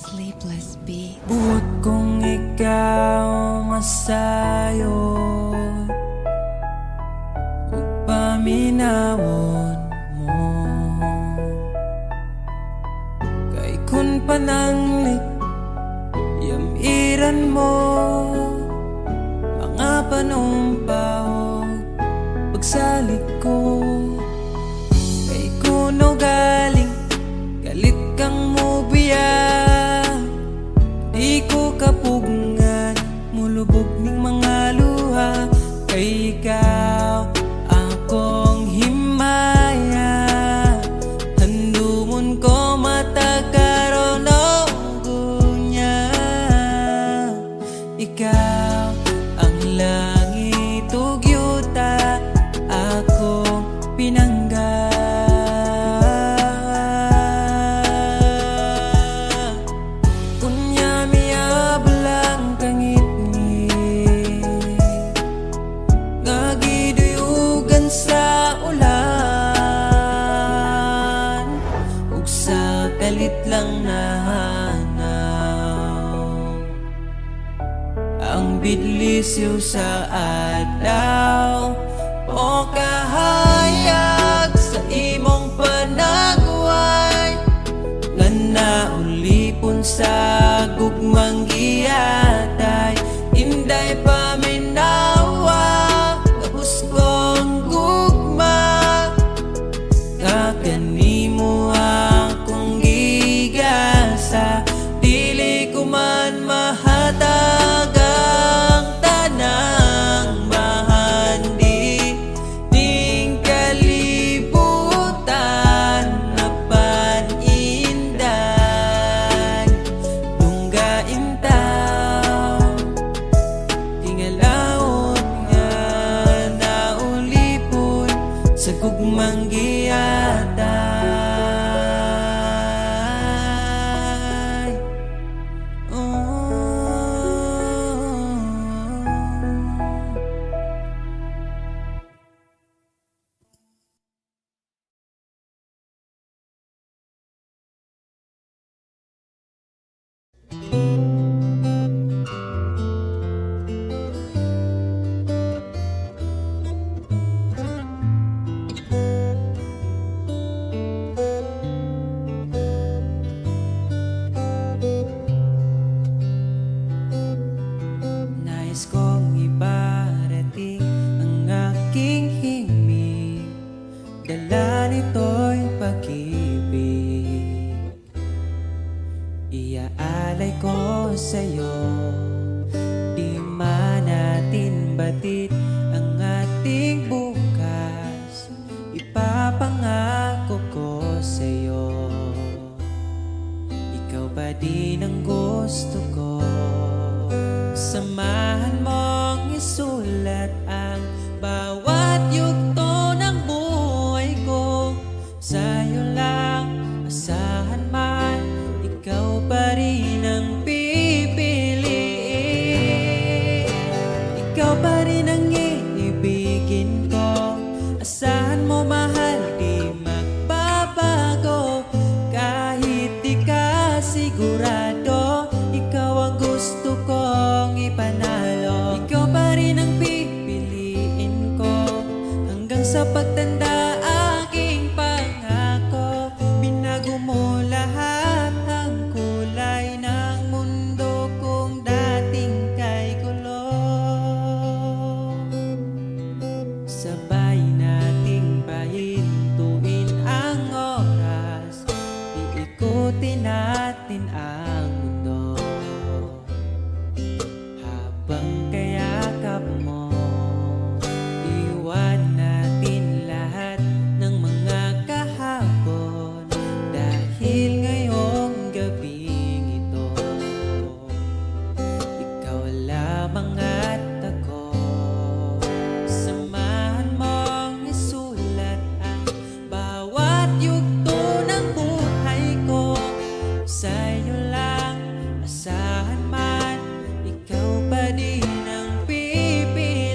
Sleepless Beat. Buot kong ikaw masayod ug paminawon mo, kay kun pananglik yamiran mo mga panumpaw pagsalik ko, kay kuno galing galit kang mubiya. Di ko kapugngan, mulubog ning mga luha, kay ikaw akong himaya. Handumon ko matagkaroon og gunya. Ikaw ang langit ug yuta, akong pinangga. Kalit lang nahanaw ang bidlisyo sa adlaw, o kahayag sa imong panagway nga naulipon sa gugmang giyatay. Inday paminawa gabus kong gugma, nga kanimo sa dili ko man mahatag ang tanang mahandi ning kalibutan na panindan. Lunggain taw tingalaot nga naulipon sa gugmang giyata. Nais kong ibarating ang aking himig, dala nito'y pag-ibig. Iaalay ko sa'yo, di man natin batid ang ating bukas, ipapangako ko sa'yo, ikaw pa din ang gusto ko. Samahan mong isulat ang bawat yugto ng buhay ko. Sa'yo lang asahan man, ikaw pa rin ang pipiliin. Ikaw pa rin ang iibigin ko. Asahan mo mahal, di magbabago. Kahit di ka sigurado, ikaw ang gusto kong ipanalo. Ikaw pa rin ang pipiliin ko hanggang sa pagtanda. Aking pangako, binago mo lahat ang kulay ng mundo kong dating kay gulo. Sabay nating pahintuin ang oras, iikutin natin ang mundo. Habang kayakap mo, iwan natin lahat ng mga kahapon, dahil ngayong gabing ito, ikaw lamang at ako. Samahan mong isulat ang bawat yugto ng buhay ko. Sa'yo lang asahan man, ikaw pa din ang pipiliin.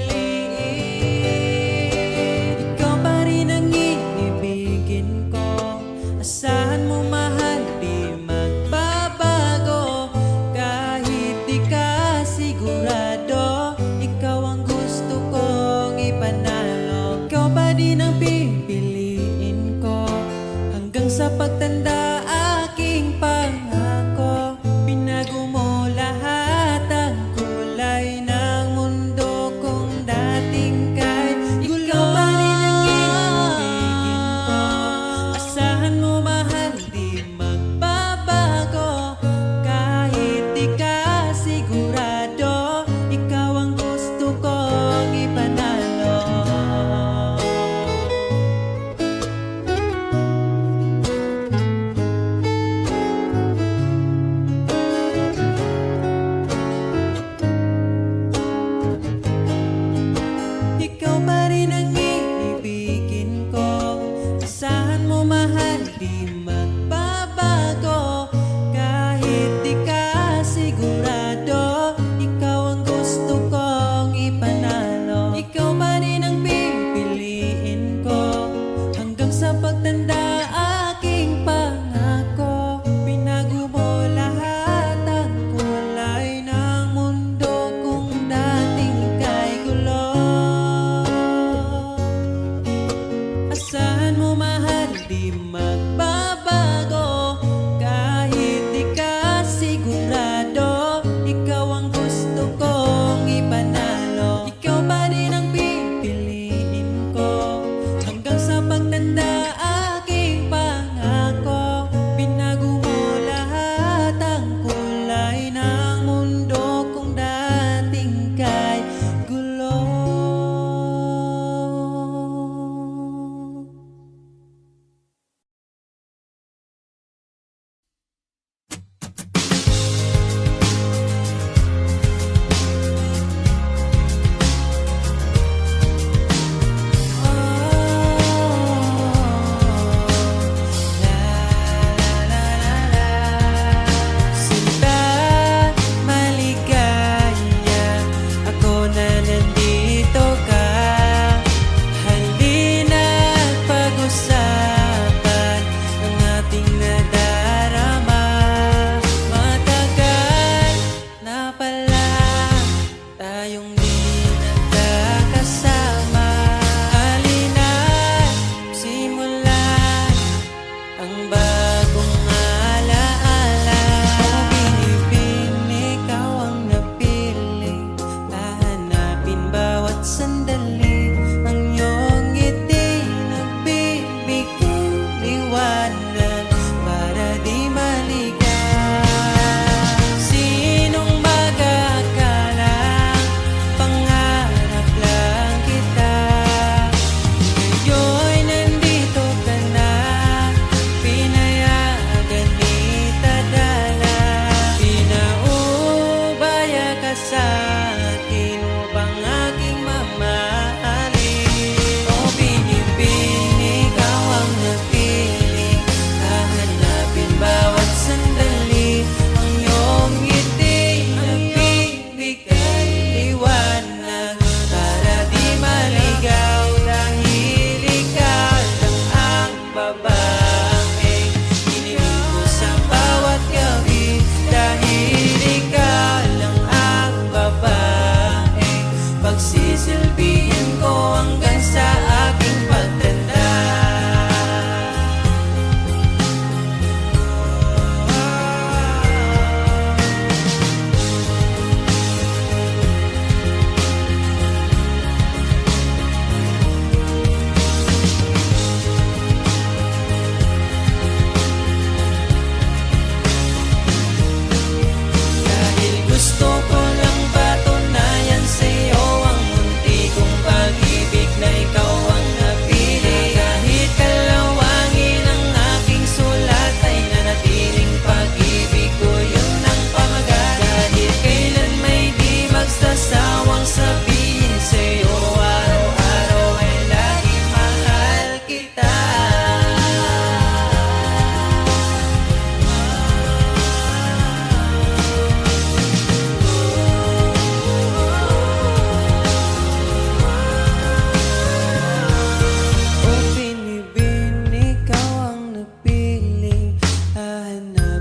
Ikaw pa rin ang iibigin ko. Asahan mo mahal, di magbabago.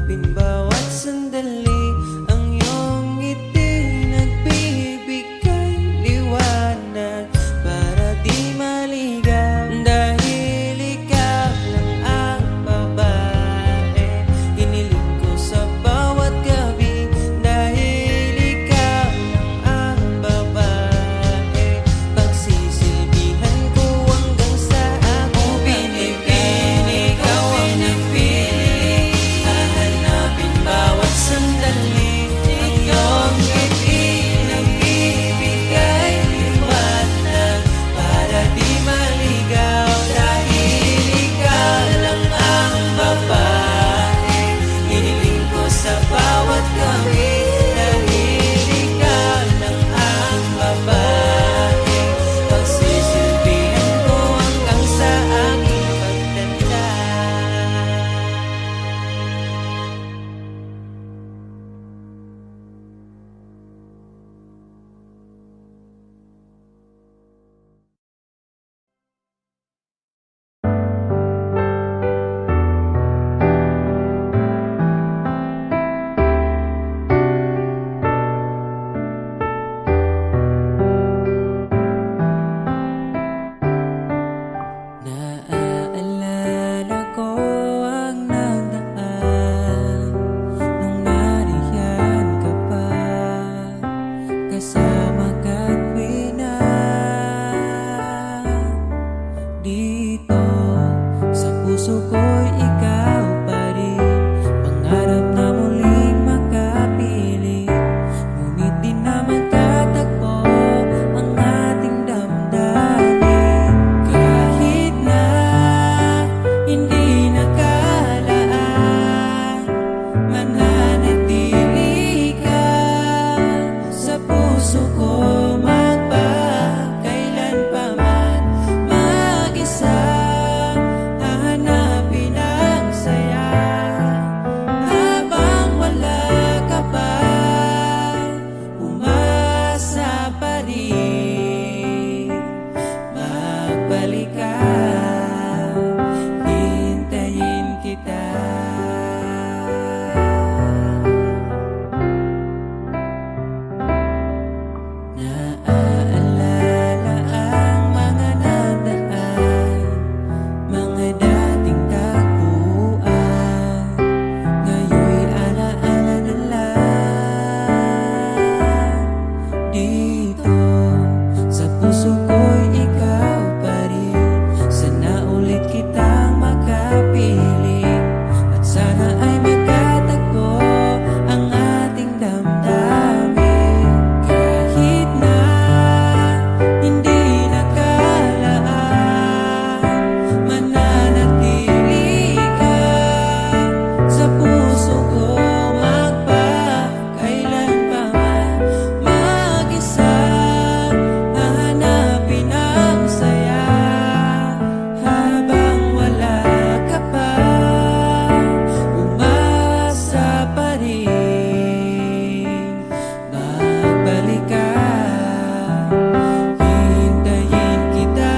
hanapin bawat sandali. Ang iyong ngiti nagbibigay liwanag para di maligaw. Dahil ikaw lang ang babae hiniling ko sa bawat gabi. Dahil ikaw lang ang babae pagsisilbihan ko hanggang sa ako pinipili. Ikaw ang napili, hahanapin bawat sandali. Ang iyong ngiti nagbibigay liwanag para di maligaw. Dahil ikaw lang ang babae hiniling ko sa bawat gabi. Dahil ikaw lang ang babae pagsisilbihan ko hanggang sa aking pagtanda. Naaalala ko ang nagdaan nung nariyan ka pa, kasama ka't wina. Dito sa puso ko'y ikaw pa rin, pangarap na muling makapiling. Ngunit di na magkatagpo ang ating damdamin. Kahit na hindi nakalaan, mananatili ka sa puso ko magpakailanpaman. Mag-isa hahanapin ang saya habang wala ka pa. Umasa pa rin, magbalik ka, hintayin kita. Naaalala ang mga nadaan, mga dating tagpuan, ngayon'y alaala na lang. Dito sa puso ko'y ikaw pa rin, sana ulit kitang makapiling. At sana ay magkatagpo ang ating damdamin. Kahit na hindi nakalaan, mananatili ka sa puso ko magpakailanpaman. Mag-isa hahanapin ang saya habang wala ka pa. Umasa pa rin, magbalik ka, hintayin kita.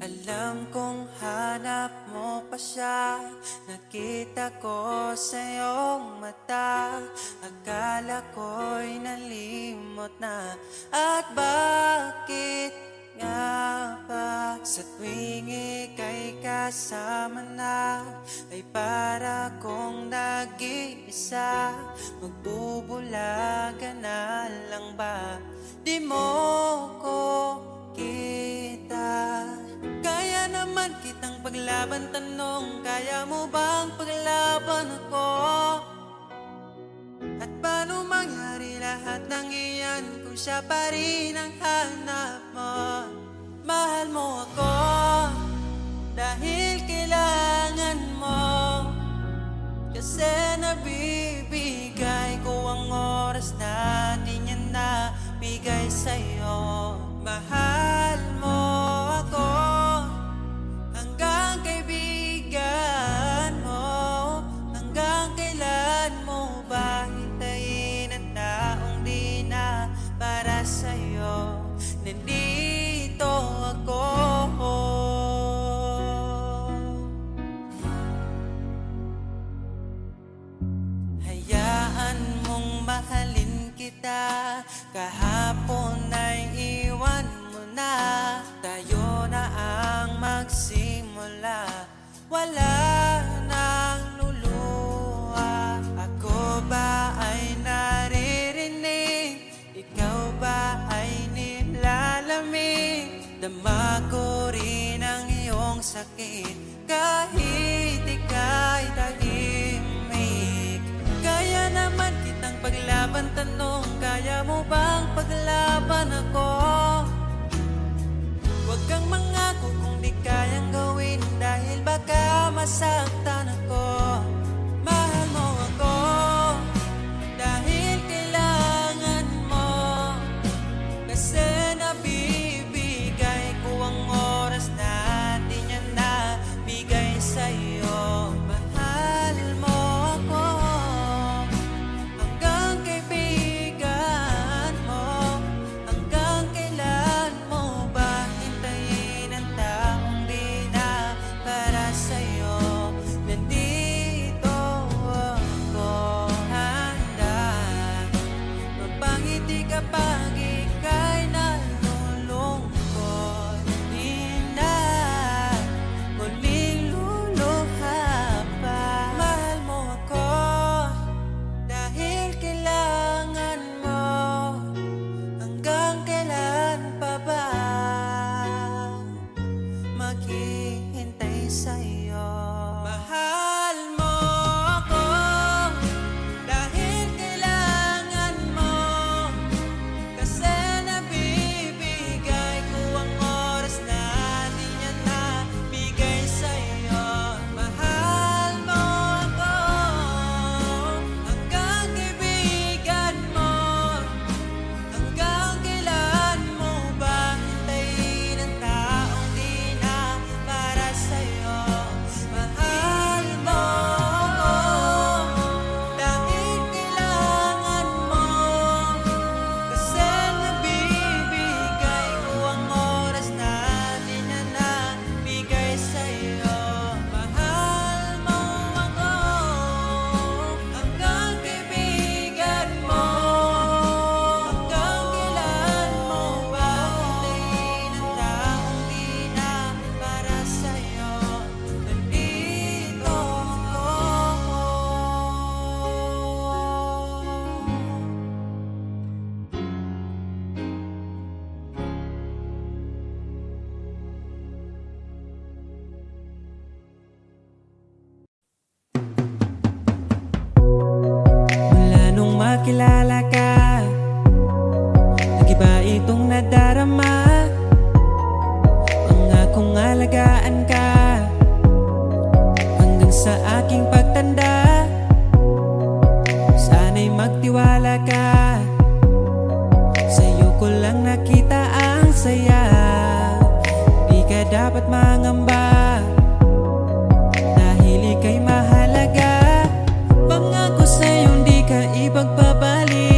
Alam kong hanap mo pa siya, nakita ko sa iyong mata. Akala ko'y nalimot na, at bakit nga ba sa tuwing ika'y kasama na ay para kong nag-iisa? Magbubulaga na lang ba? Di mo ko kita. Kaya naman kitang paglaban, tanong, kaya mo bang paglaban ako? At paano mangyari lahat ng iyan kung siya pa rin ang hanap mo? Mahal mo ako dahil kailangan mo. Kasi nabibigay ko ang oras na di niya nabigay sa'yo. Mahal mo ako hanggang kaibigan mo. Hanggang kailan mo ba hintayin ang taong di na para sa'yo? Nandito ako. Hayaan mong mahalin kita. Kahapon ay iwan mo na. Tayo na ang magsimula. Wala nang luluha. Ako ba ay naririnig? Ikaw ba ay nilalamig? Dama ko rin ang iyong sakit kahit ika'y tahimik. Kaya naman kitang paglaban, tanong, kaya mo bang paglaban ako? Huwag kang mangako kung di kayang gawin, dahil baka masaktan ako. Mahal mo ako dahil kailangan mo. Kasi nabibigay ko ang oras na di niya nabigay sa'yo. Mahal mo ako hanggang kaibigan mo. Hanggang kailan mo ba hintayin ang taong di na para sa'yo? Nandito ako handa mapangiti kapag ika'y nalulungkot. Di na muling luluha pa. Mahal mo ako dahil kailangan mo. Hanggang kailan pa ba maghihintay sa'yo? Mahal mo ako dahil kailangan mo. Kasi nabibigay ko ang oras na di niya nabigay sa'yo. Mahal mo ako hanggang kaibigan mo. Hanggang kailan mo ba hintayin ang taong di na para sa'yo? Mahal mo ako dahil kailangan mo. Kasi nabibigay ko ang oras na di na nabigay sa'yo. Mahal mo ako hanggang kaibigan mo. Hanggang kailan mo ba hintayin ang taong di na para sa'yo? Nandito ako. Mula nung makilala ka, nag-iba itong nadarama. Pangakong alagaan ka hanggang sa aking pagtanda. Sana'y magtiwala ka, sa'yo ko lang nakita ang saya. Di ka dapat mangamba dahil ika'y mahalaga. Pangako sa'yo di ka ipagpabalik.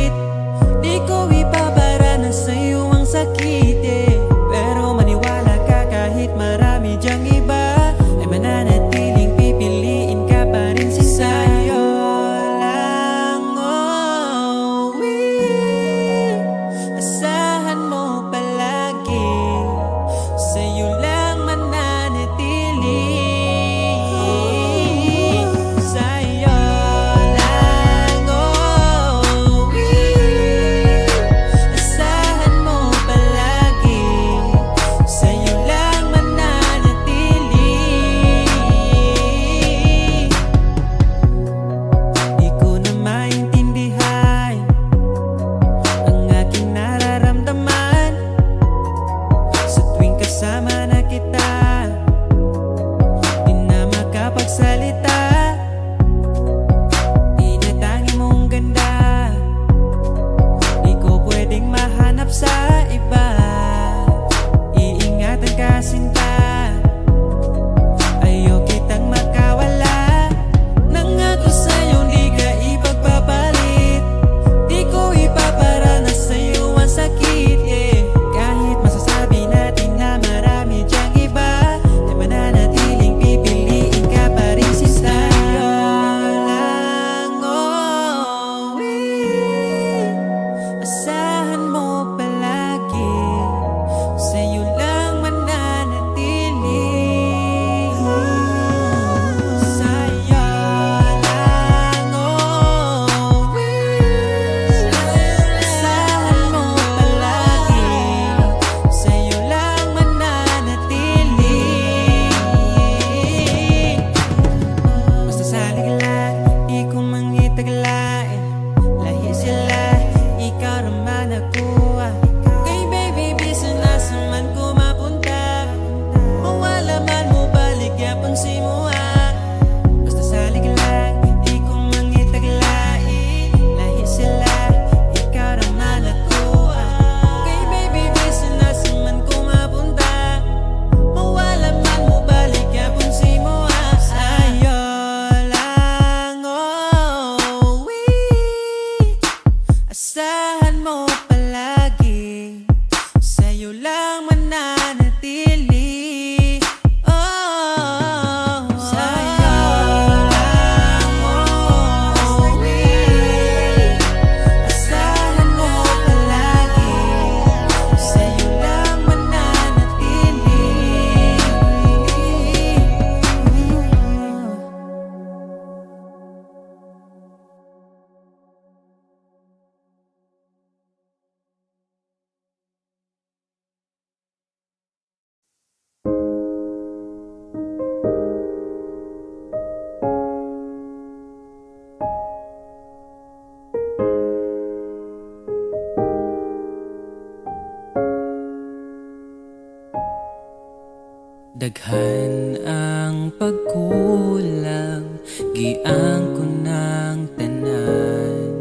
Daghan ang pagkulang, giang ko ng tanan.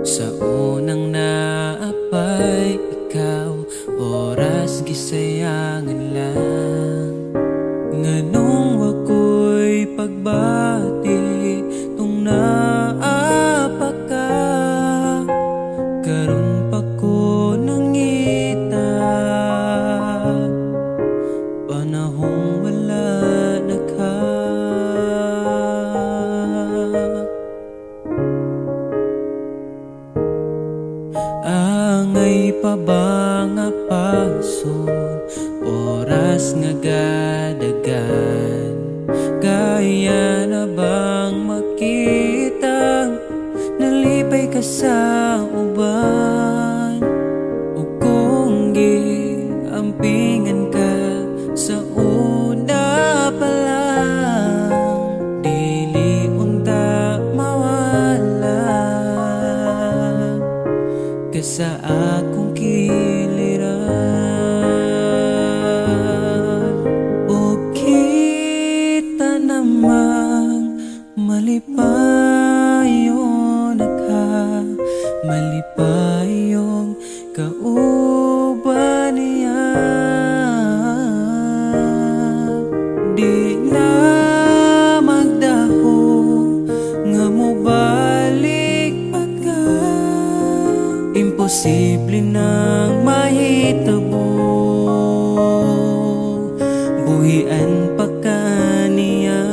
Sa unang naapay ikaw, oras gisayangan lang. Nganong wako'y pagbati, tung naapa ka. Karon pa ko nangita, panahong wala na ka. Angay pa ba nga pason, oras nga gadagan. Kaya na bang makita, nalipay ka sa uban. O kung giampingan ka sa una pa lang, dili unta mawala ka sa akong kiliran. O kita namang malipayo na ka, malipayong kauban niya. Di na magdaho nga mobalik pa ka, imposible nang mahitabo. Buhian pa ka niya.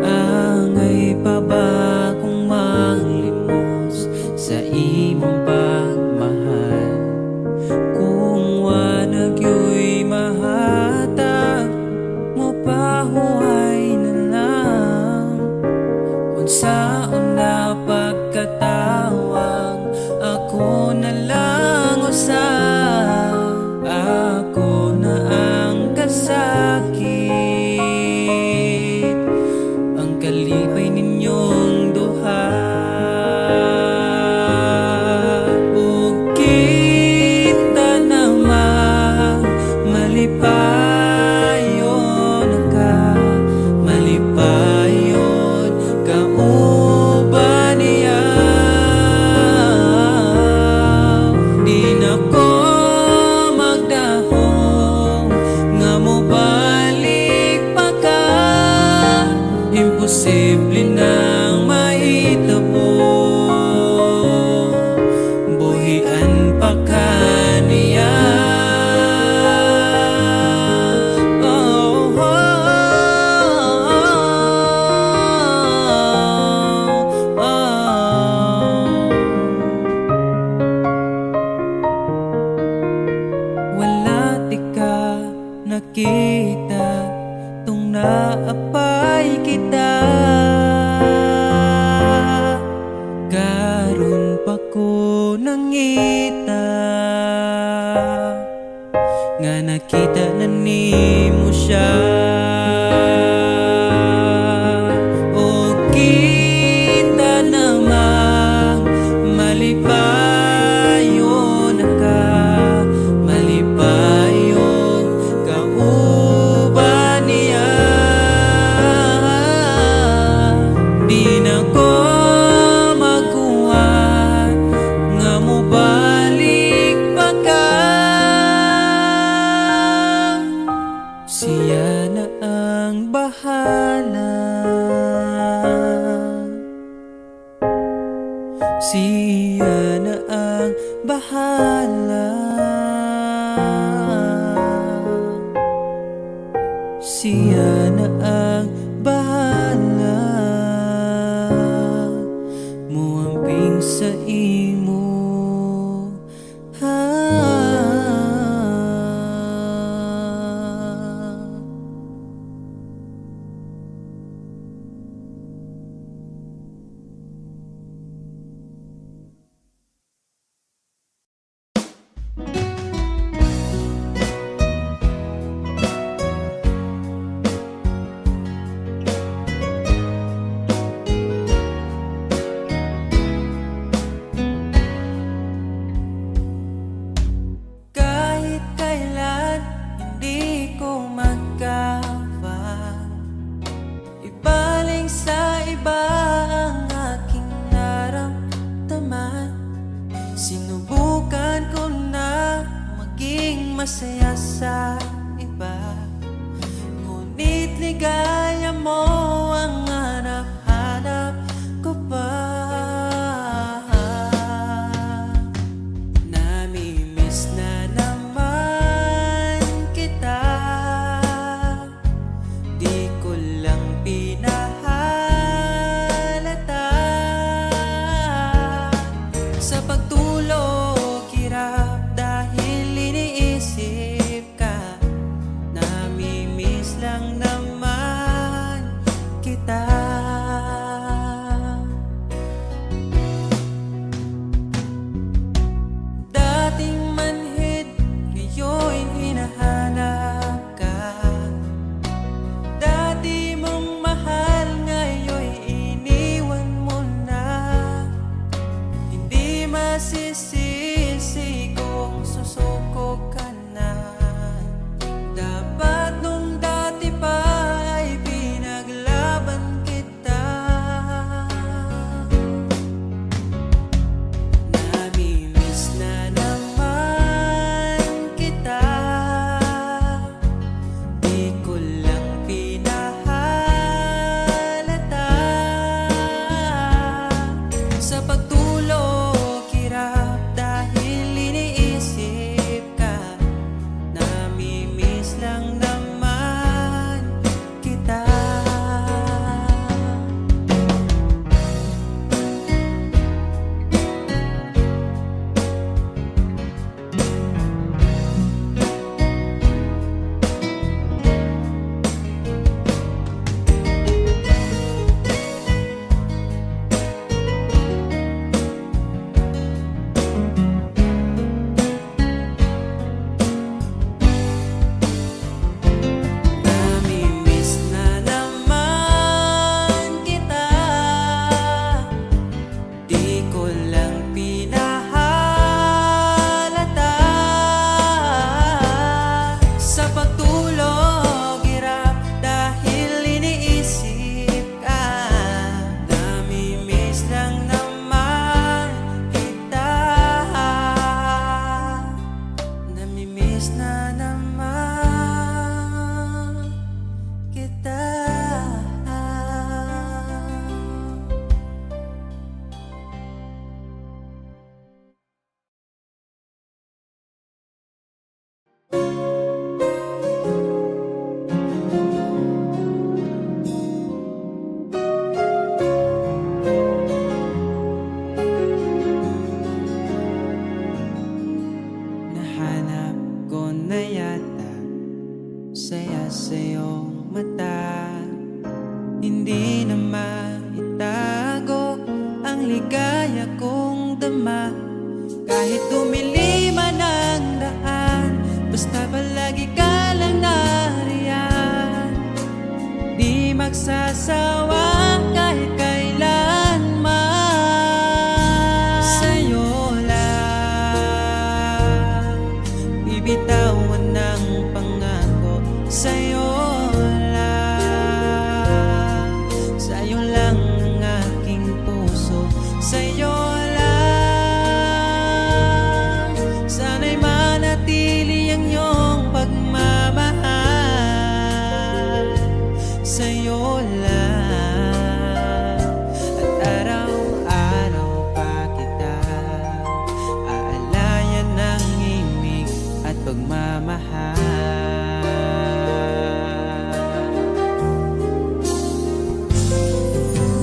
Angay pa ba kung manglimos sa imong pagmahal? Kung wanag yo'y mahatag, mo pahuhay na lang. Unsaon na pagkatawang, ako na lang usab. Ako na ang kasakit, ang kalipay ninyong duha. O kita namang malipayon ka, malipayon kauban niya. Di na ko magdahong nga mobalik pa ka, imposible nang mahitabo. Buhian pa ka niya. Oh, oh, oh, oh. Wala ti ka nakita, tung naapay kita. Karon pa ko nangita, nga nakita na nimo siya. O kita namang malipayon ka, malipayong kauban niya. Di na ko makuha nga mobalik pa ka. Siya na ang bahala, siya na ang bahala, siya na ang bahala. Muamping sa imo, masaya sa iba, ngunit ligaya mo ang hanap-hanap ko pa. Namimiss na naman kita, di ko lang pinahalata. Sa pagtulog hirap dahil iniisip ka, namimiss lang naman kita. Dating manhid, ngayon hinahanap ka. Dati mong mahal, ngayon iniwan mo na. Hindi masisisi kung susuko ka na. Dapat nung dati pa ay pinaglaban kita. Namimiss na naman kita, di ko lang pinahalata. Sa pagtulog hirap dahil iniisip ka, namimiss lang naman kita. Namimiss na naman kita, di ko lang pinahalata. Sa pagtulog hirap dahil iniisip ka, namimiss lang naman kita. Namimiss na naman kita. Nahanap ko na yata saya sa iyong mata. Hindi na maitago ang ligaya kong dama. Kahit dumili man ang daan, basta palagi ka lang nariyan. Di magsasawa kahit kailanman. Sa'yo lang bibitawan ng pangako. Sa'yo lang ang aking puso. Sa'yo lang sana'y manatili ang iyong pagmamahal. Sa'yo lang at araw-araw pa kita aalayan ng himig at pagmamahal.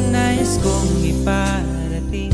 Nais kong iparating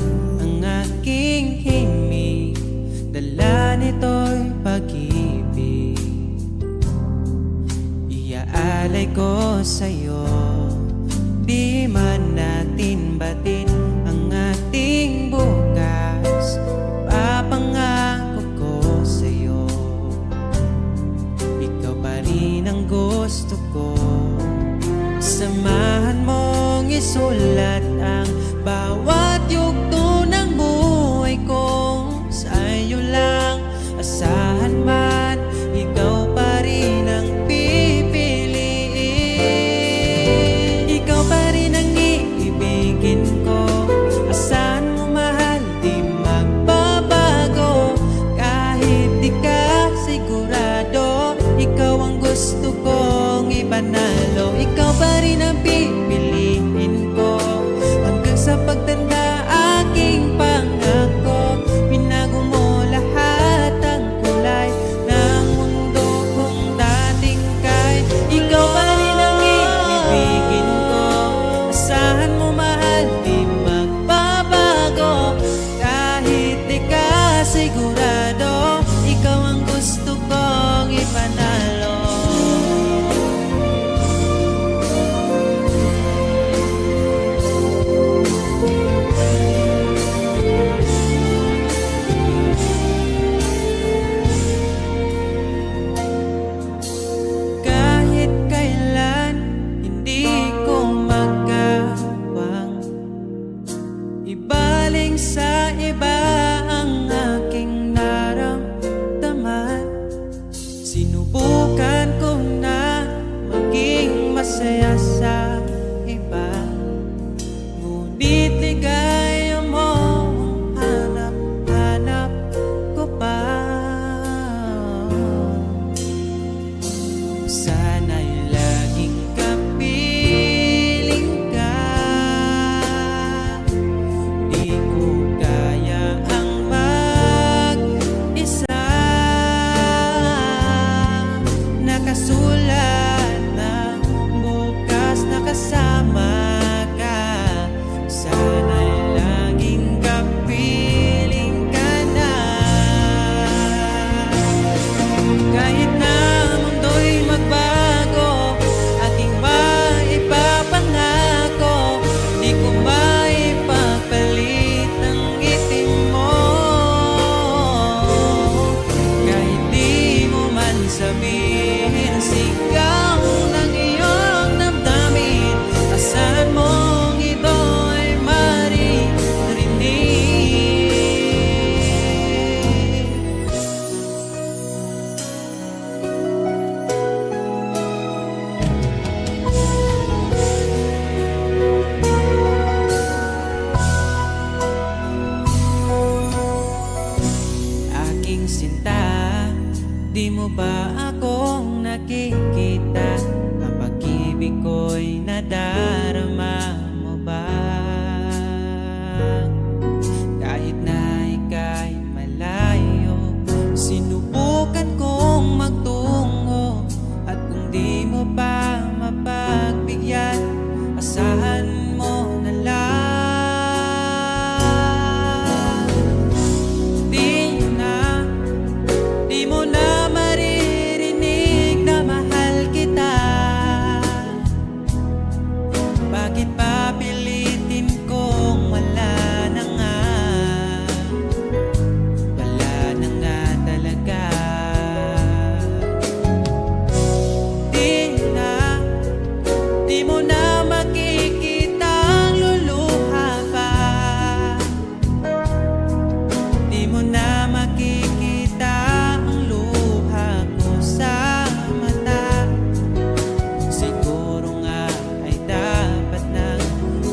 Di mo ba akong nakikita? Ang pag-ibig ko'y nadarama mo ba? Kahit na ika'y malayo, sinubukan kong magtungo. At kung di mo pa mapagbigyan, asahan mo na lang. Di mo na maririnig na mahal kita. Bakit pa pilitin kung wala na nga? Wala na nga talaga. Di mo na makikita ang luluha pa. Di mo na makikita ang luha ko sa mata. Siguro nga ay dapat nang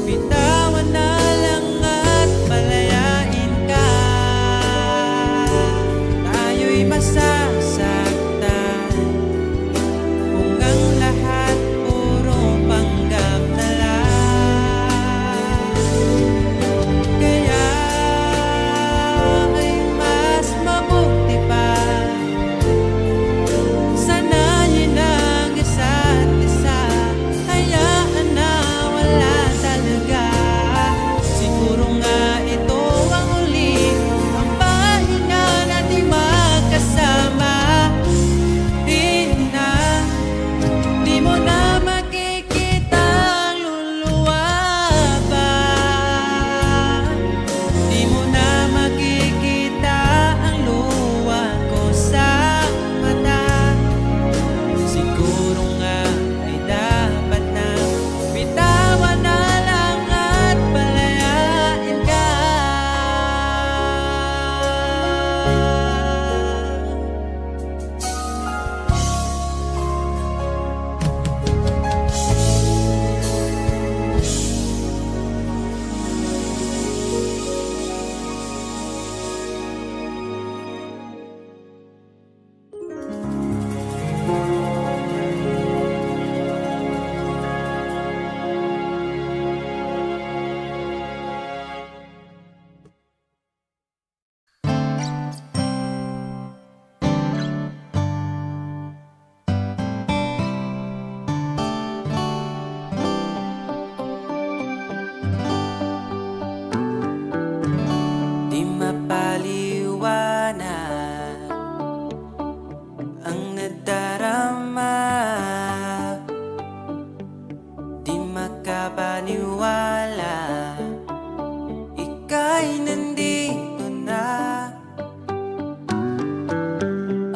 bitawan na lang at palayain ka. Tayo'y masasaktan kung ang lahat puro panggap na lang. Kaya ay mas mabuti pa sanayin ang isa't isa. Hayaan na wala talaga. Siguro nga ito ang uli ang pahinga natin magkasama. Di mo na makikita ang luluwa pa. Di mo na makikita ang luha ko sa mata. Siguro nga ay dapat na bitawan na lang at palayain ka. Di mapaliwanag ang nadarama. Di makapaniwala ika'y nandito na.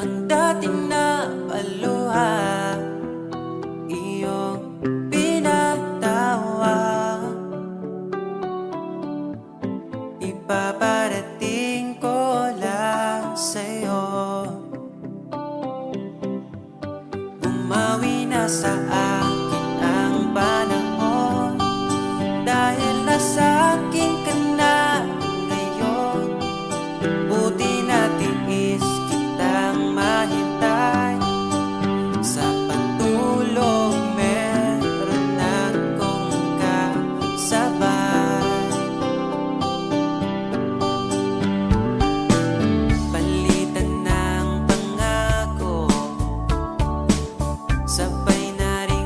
Ang dating napaluha iyong pinatawa. Ipaparating ko lang sa'yo. Bumawi na sa akin ang panahon, dahil nasa akin ka na ngayon. Buti na tiis kitang mahintay. Sa pagtulog meron akong kasabay. Palitan ng pangako, sabay na rin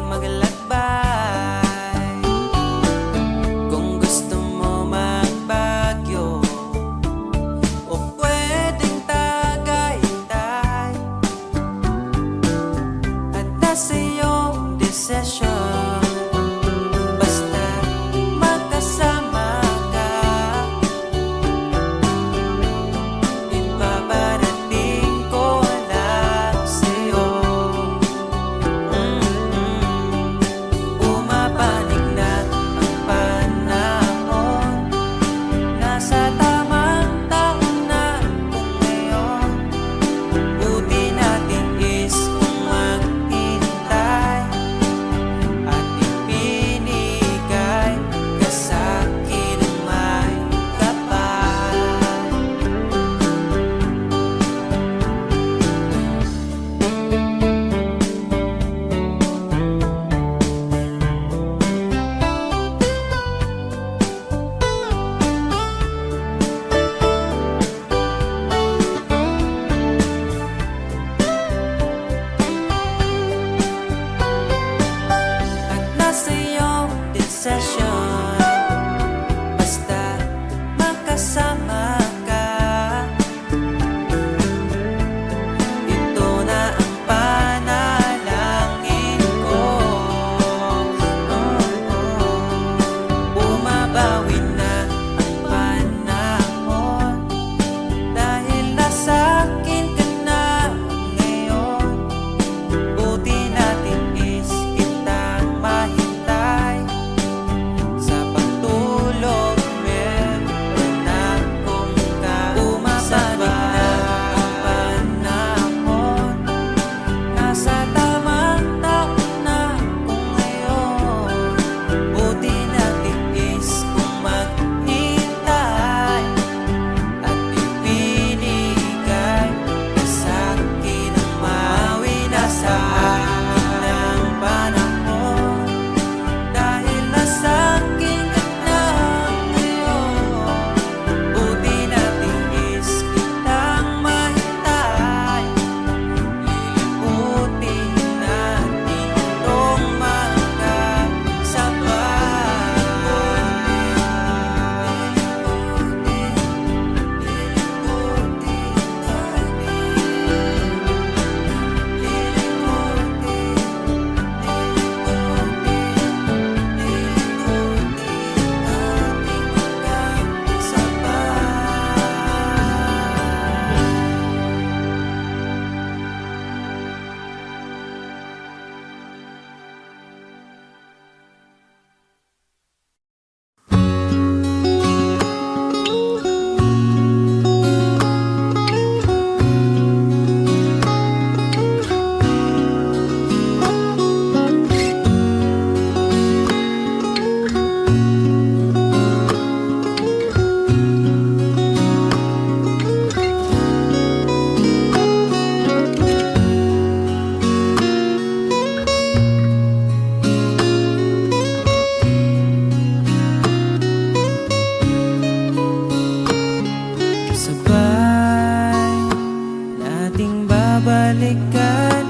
balikan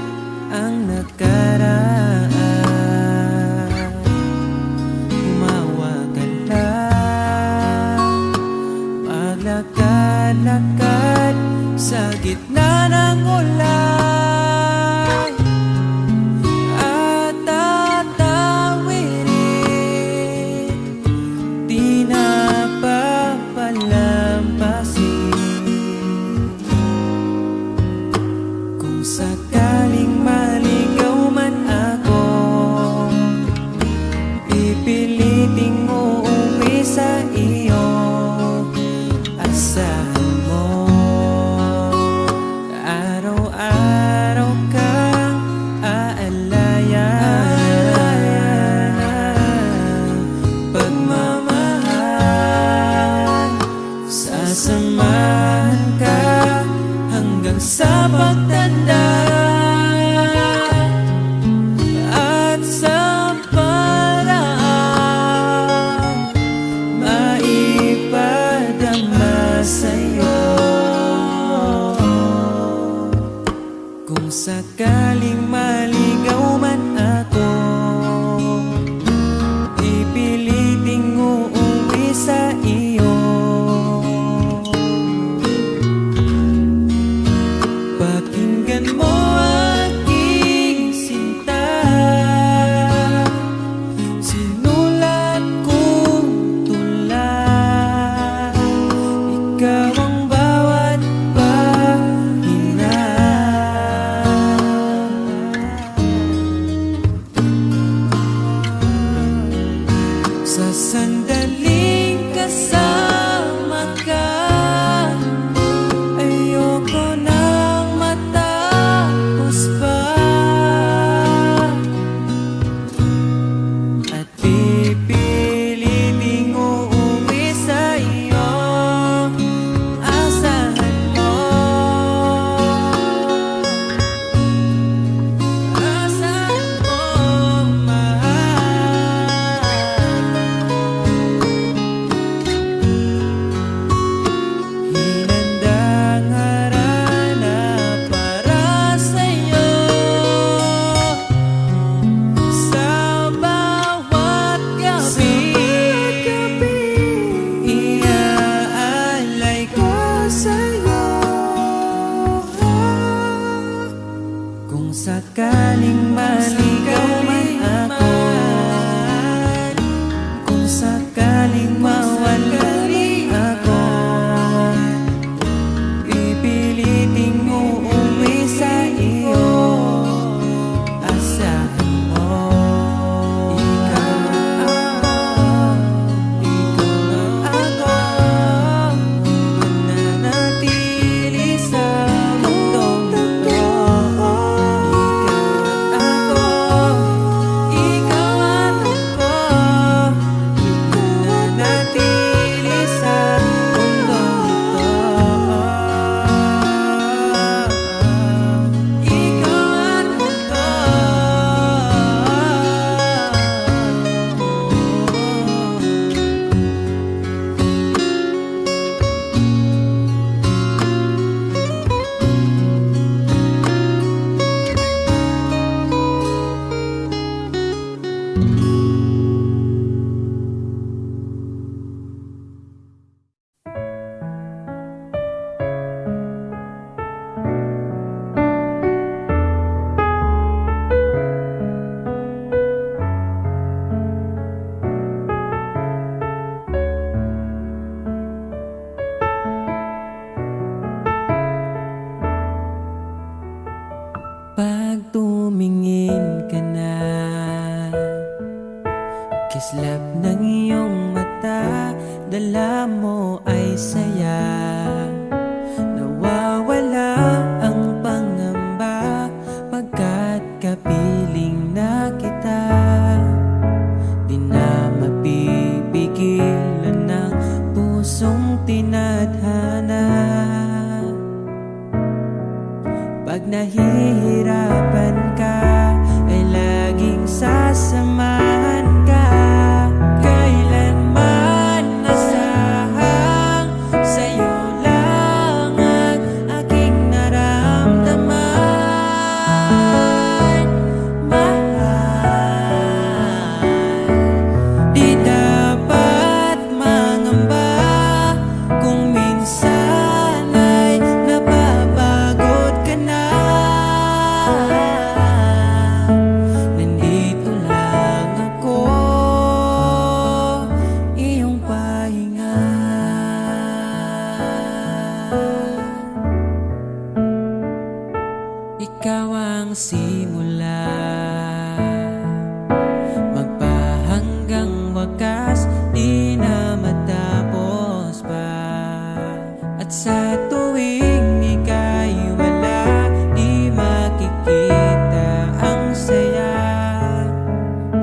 ang nakaraan. Umawa ka lang, maglakad-lakad sa gitna ng ulan, at tatawirin, di na papalampasin. Kung sakaling maligaw man ako, pipiliting uuwi sa iyo. Asahan mo, araw-araw kang aalayan. Pagmamahal, sasamahan ka hanggang sa pagtanda, at sa paraan maipadama sa'yo. Kung sakaling maligaw man ako, pipiliting uuwi sa iyo. Pakinggan mo aking sinta, sinulat kong tula. Ikaw ang bawat pahina. Sa sandaling kasama ka, ayoko nang matapos pa, at pipiliting uuwi sa iyo. Asahan mo, asahan mo, mahal. Hinandang harana para sa'yo, sa bawat gabi, iaalay ko sa'yo. Kung sakaling maligaw man ako, kung sakaling mawala ako, pipiliting uuwi sa iyo. Asahan mo, ikaw ako, mananatili sa mundong ito. Ikaw at ako, mananatili sa mundong ito. Ikaw at ako. Pag tumingin ka na, kislap ng iyong mata, dala mo ay saya. Nawawala ang pangamba pagkat kapiling na kita. Di na mapipigilan ng pusong tinadhana. Pag nahihirapan ka, ay laging sasamahan ka. Kailanman nasahang sa'yo lang ang aking naramdaman. simula, magpahanggang wakas, di na matapos pa. At sa tuwing ika'y wala, di makikita ang saya.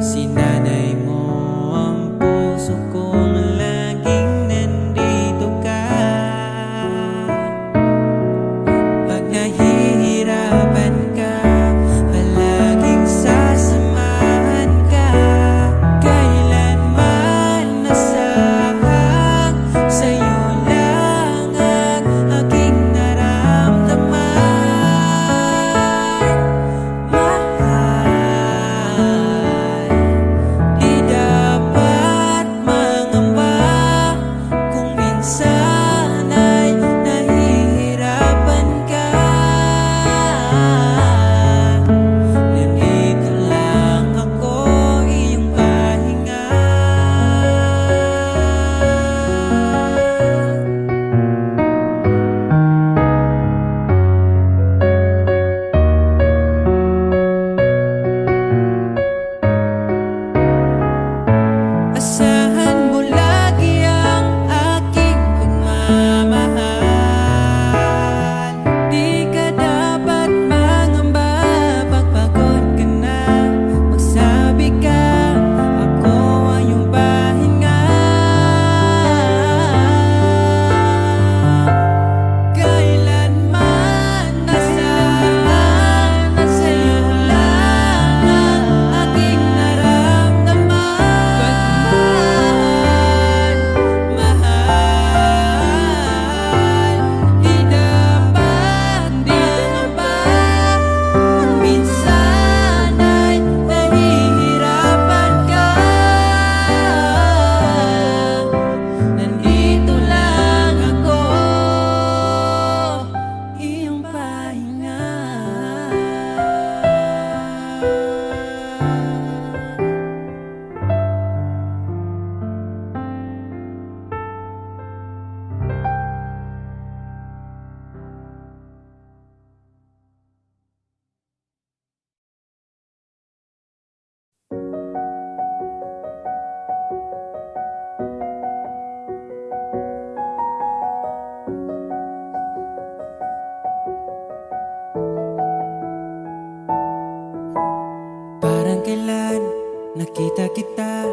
Sinanay mo ang puso kong laging nandito ka. Pag nahihirapan ka, palaging sasamahan ka. Kailanman nasahang sa'yo lang ang aking naramdaman. Mahal, di dapat mangamba kung minsan ay nahihirapan ka. Nandito lang ako, iyong pahinga. Asahan mo lagi ang aking pagmamahal. Di ka dapat mangamba pag pagod ka na. Magsabi ka, ako ang iyong pahinga. Kailanman nasaan na sa'yo lang ang aking naramdaman. Mahal, di dapat mangamba kung minsan ay nahihirapan ka. Nandito lang ako, iyong pahinga. Parang kailan nakita kita,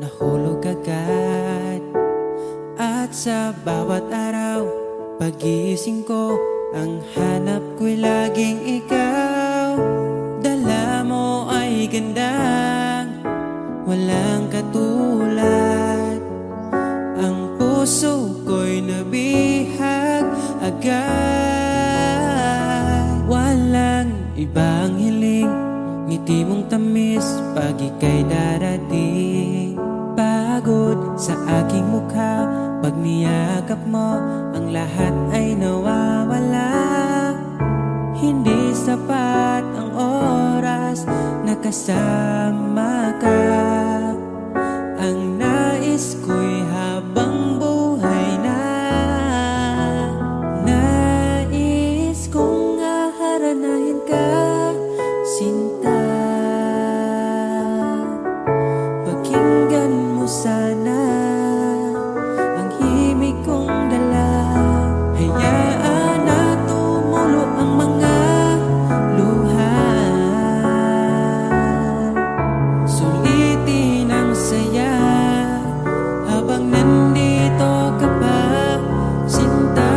nahulog agad. At sa bawat araw, pag-iising ko, ang hanap ko'y laging ikaw. Dala mo ay gandang walang katulad. Ang puso ko'y nabihag agad. Walang ibang hiling, ngiti mong tamis pag ika'y darating. Pagod sa aking mukha, pag niyakap mo, ang lahat ay nawawala. Hindi sapat ang oras na kasama ka. Ang nais ko'y habang buhay na. Nais kong aharanahin ka, sinta. Pakinggan mo sana ang himig kong dala. Hayaan na tumulo ang mga luha. Sulitin ang saya habang nandito ka pa, sinta.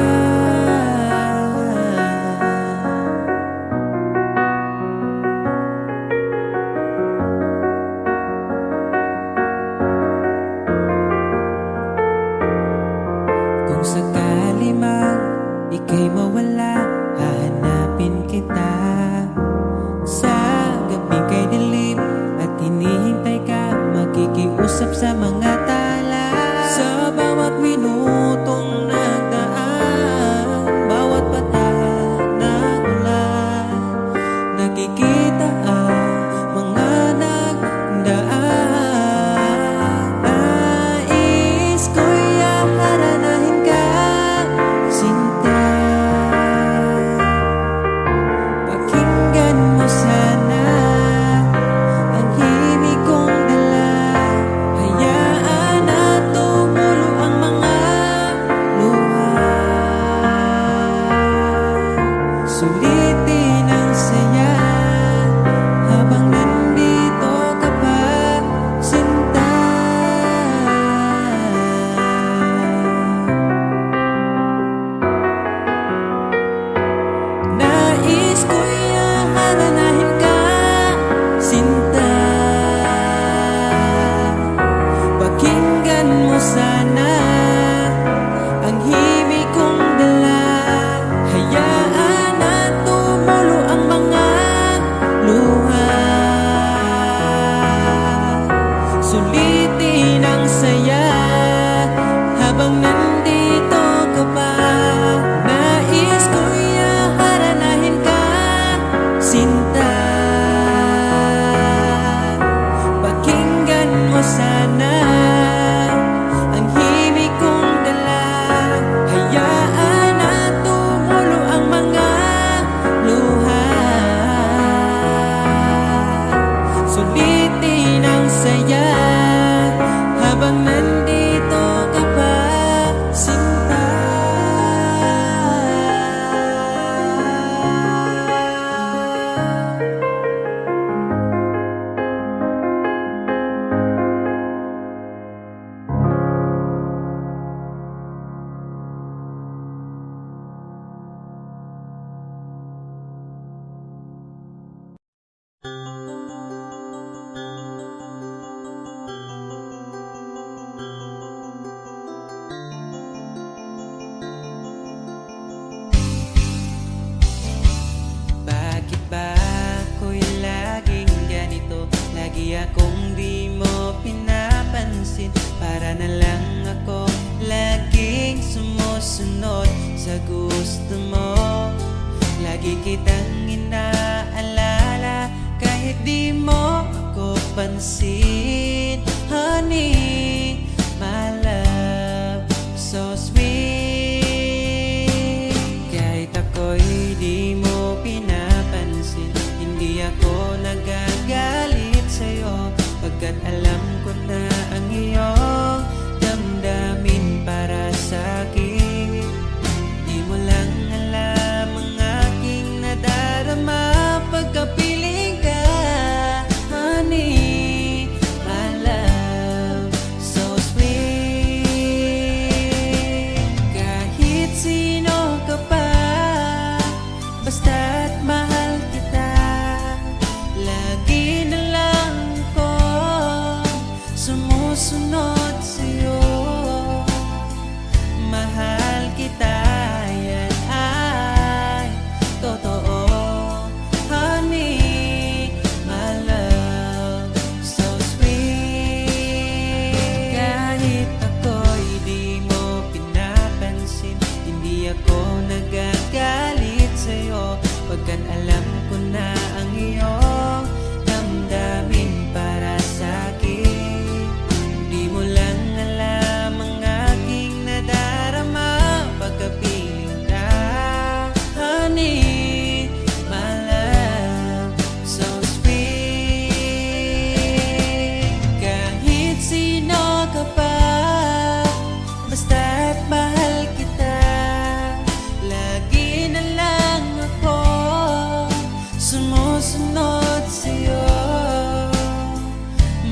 Kung sakali mang ika'y mawala, hahanapin kita. Sa gabing kay dilim at hinihintay ka, makikiusap sa mga tala. Sa bawat minutong nagdaan, bawat patak ng ulan, nakikita ang mga nagdaan. Nais ko'y aharanahin ka, sinta. Pakinggan mo sa akong di mo pinapansin. Para na lang ako laging sumusunod sa gusto mo. Lagi kitang inaalala kahit di mo ako pansin. Honey, my love, so sweet. Kahit ako'y di mo pinapansin, hindi ako nagagalit sa'yo, pagkat alam ko na ang iyong damdamin para sa'kin. Di mo lang alam ang aking nadarama pagkapiling ka. Honey, my love, so sweet. Kahit sino ka pa, basta't mahal kita, lagi na lang ako sumusunod sa'yo. Mahal kita, yan ay totoo. Honey, my love, so sweet. Kahit ako'y di mo pinapansin, hindi ako nagagalit sa'yo, pagkat alam ko na ang iyong damdamin para sa'kin. Di mo lang alam ang aking nadarama pagkapiling ka. Honey, my love, so sweet. Kahit sino ka pa, basta't mahal kita, lagi na lang ako sumusunod sa'yo.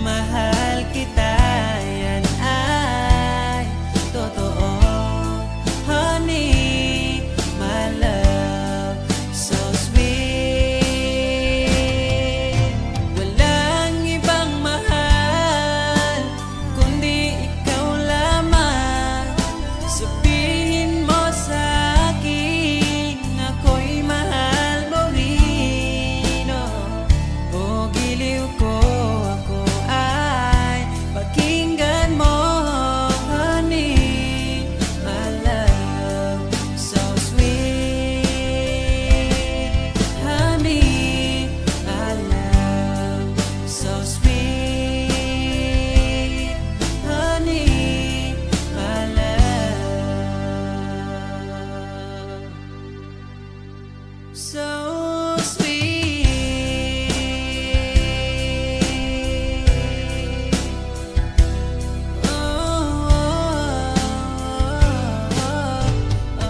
Mahal kita, yan ay totoo. Honey, my love, so sweet. Walang ibang mahal kundi ikaw lamang. Sabihin mo sa'kin ako'y mahal mo rin, oh. O giliw ko, ako ay pakinggan mo. Honey, my love, so sweet. Honey, my love, so sweet. Honey, my love, so sweet. Oh, oh, oh, oh.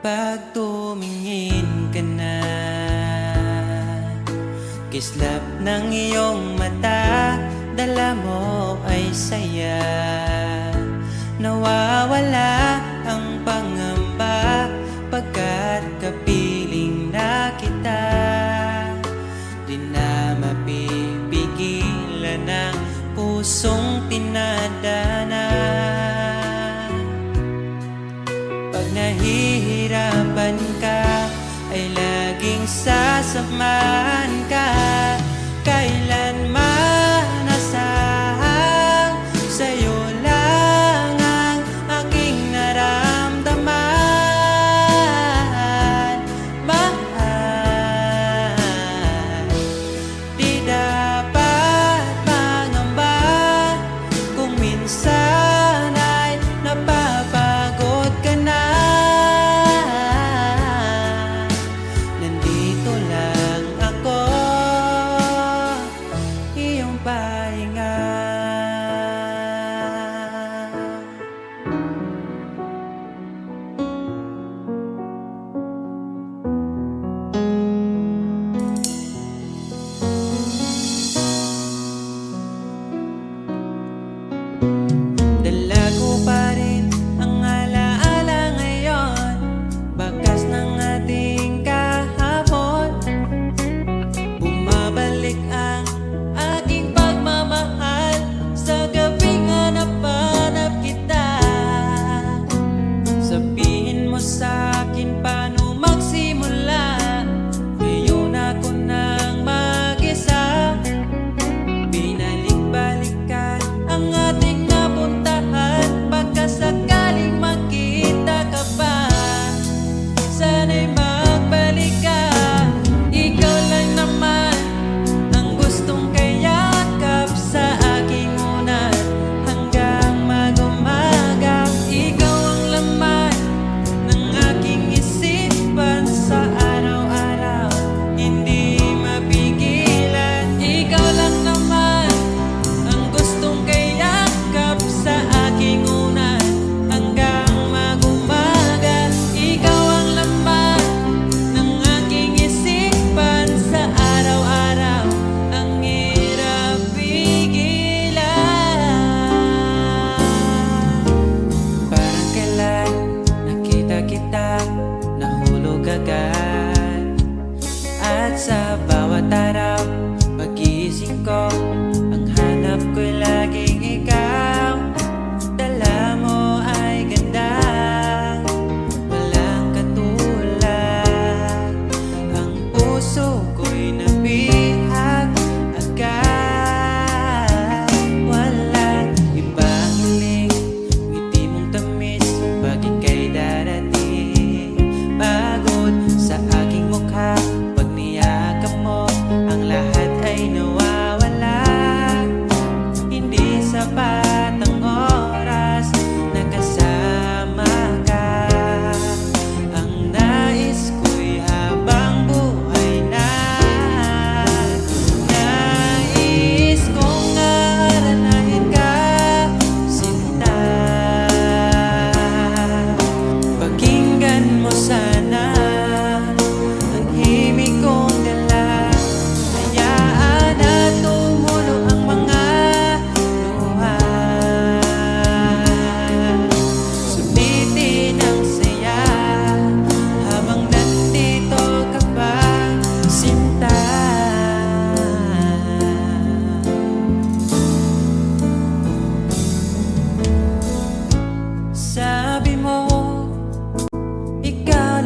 Pag tumingin ka na, kislap ng iyong mata, dala mo ay saya. Nawawala ang pangamba pagkat kapiling na kita. Di na mapipigilan ang pusong tinadana. Pag nahihirapan ka, ay laging sasamahan ka. Kailanman asahang sa'yo lang ang aking naramdaman. Mahal, di dapat mangamba kung minsan ay napapagod ka na. Nandito lang ako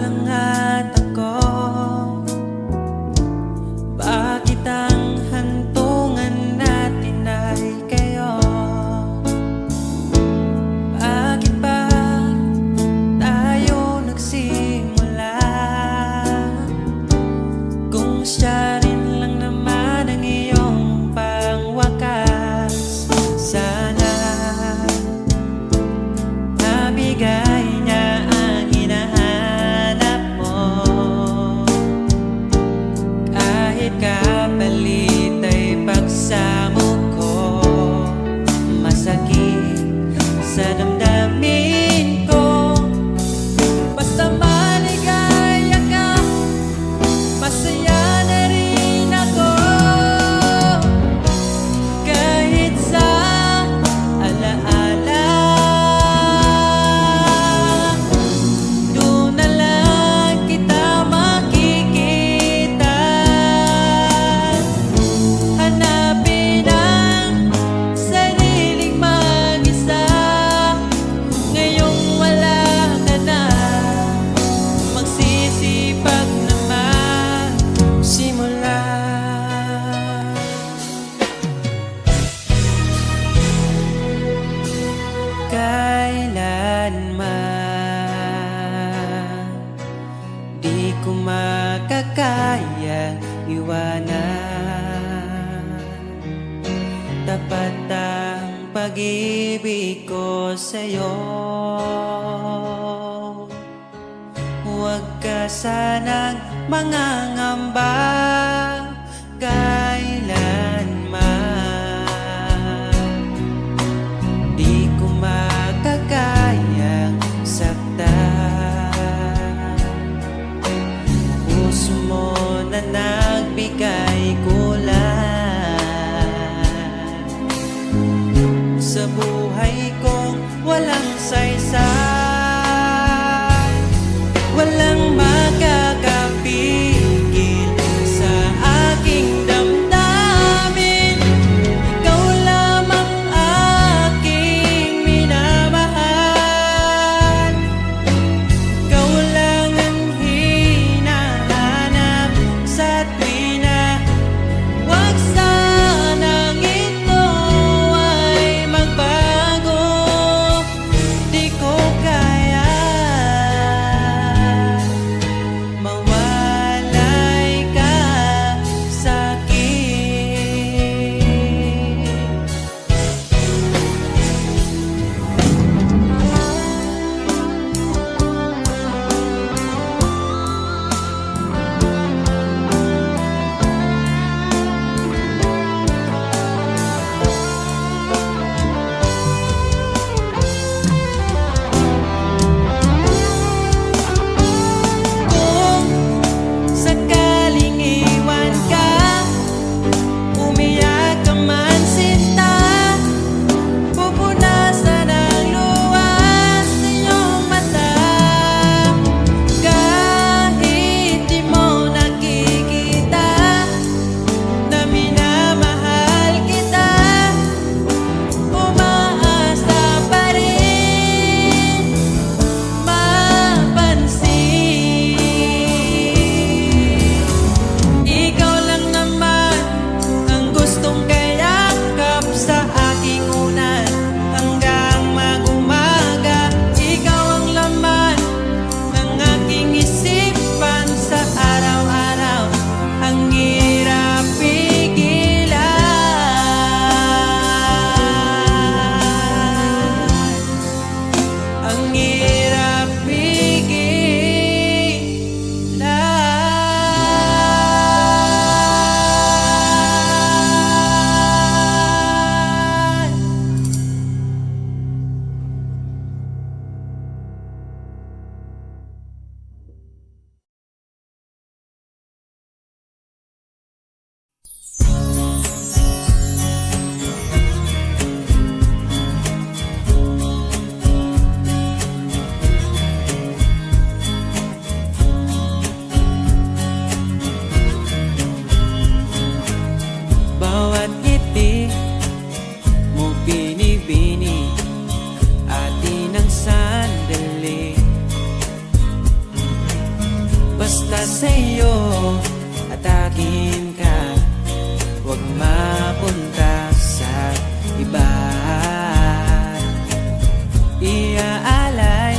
lang at ako. Bakit ang hantungan natin ay kayo? Bakit ba tayo nagsimula? Kung siya rin lang naman ang iyong pangwakas, sana mabigay niya ang hinahanap mo. Kahit kapalit ay pagsamo ko, masakit sa damdamin ko. Basta maligaya ka, masaya na rin ako. Kahit sa alaala, doon na lang kita makikita. Hanapin ang sariling mag-isa. Ngayong wala ka na, magsisipag naman simula. Kailanman di ko makakaya iwanan. Tapat ang pag-ibig ko sa'yo. Huwag ka sanang mangangamba kailanman. Di ko makakayang saktan. Puso mo na nagbigay kulan sa buhay kong walang saysay. Walang makakapigil sa basta sa'yo at akin ka, huwag mapunta sa iba. Iaalay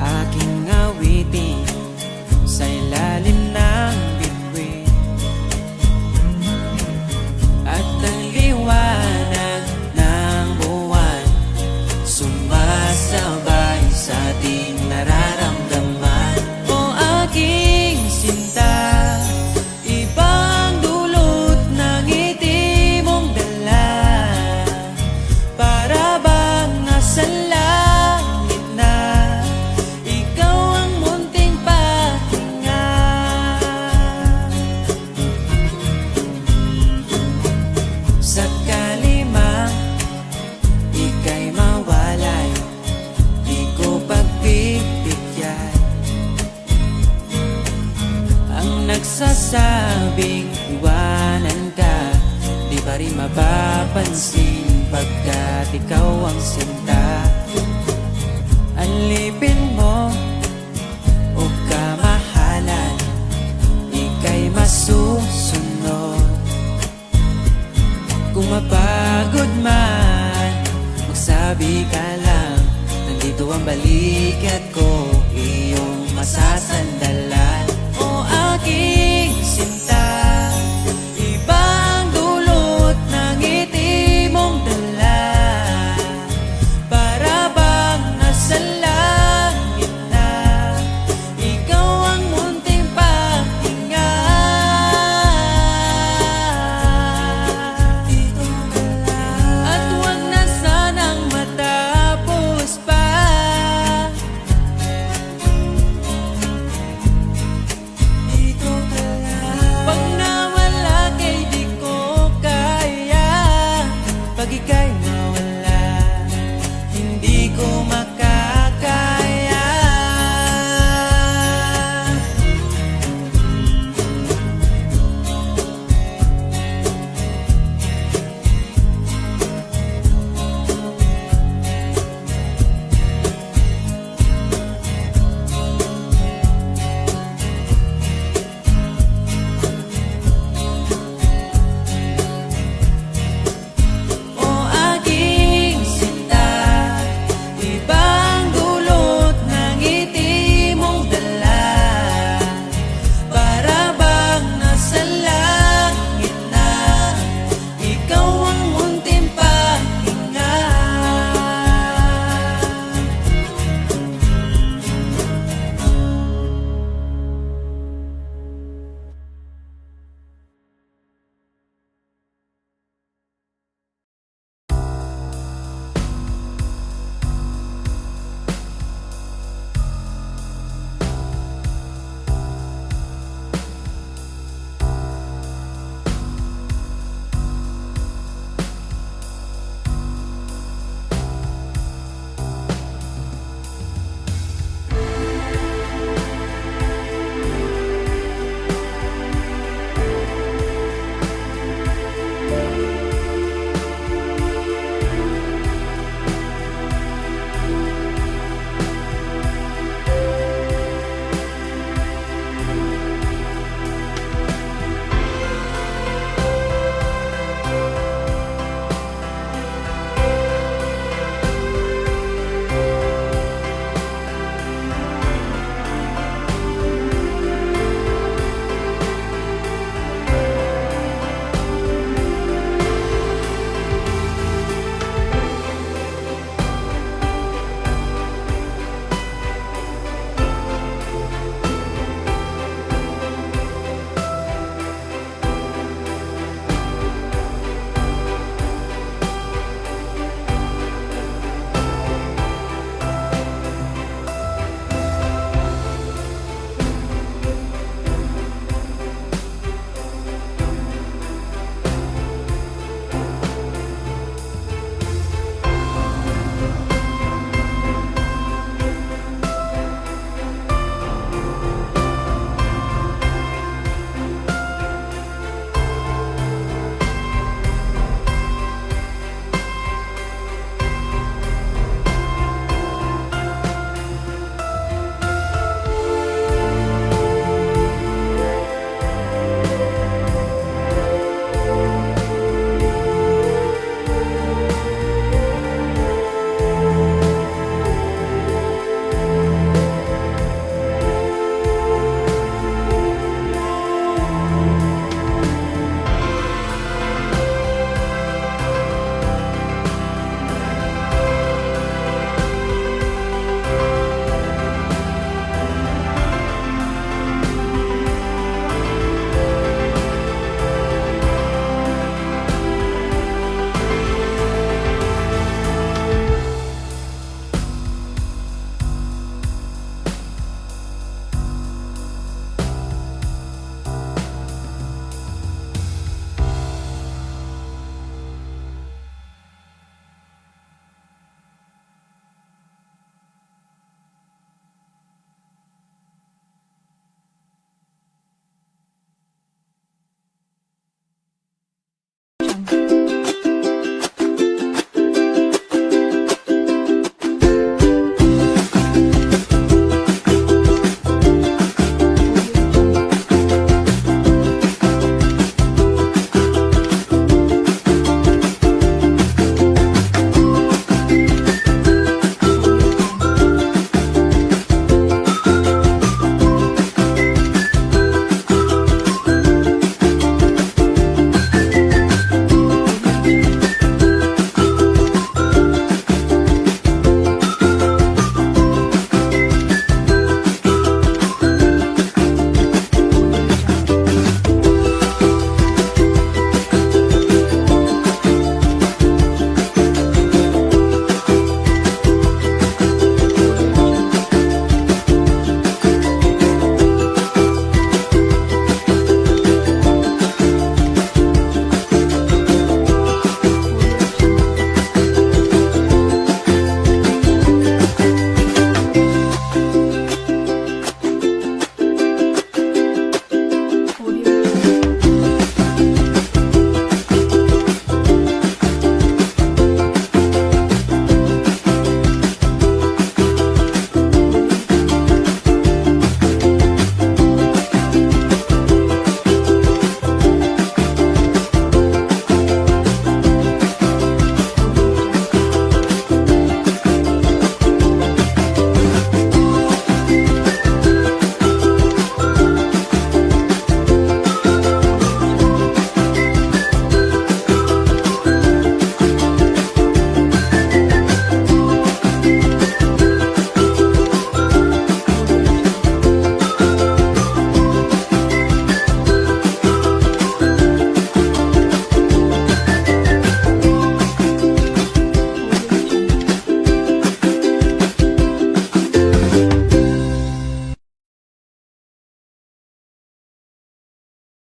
aking awitin sa ilalim ng bituin, at ang liwanag ng buwan sumasabay sa ating nararamdaman. O aking sinta, ibang dulot ng ngiti mong dala, para bang nasa langit na ikaw ang munting pahinga. Sakali mang ika'y mawalay, di ko pagbibigyan ang nagsasabing iwanan ka. Di pa rin mapapansin pagkat ikaw ang sinta. Alipin mo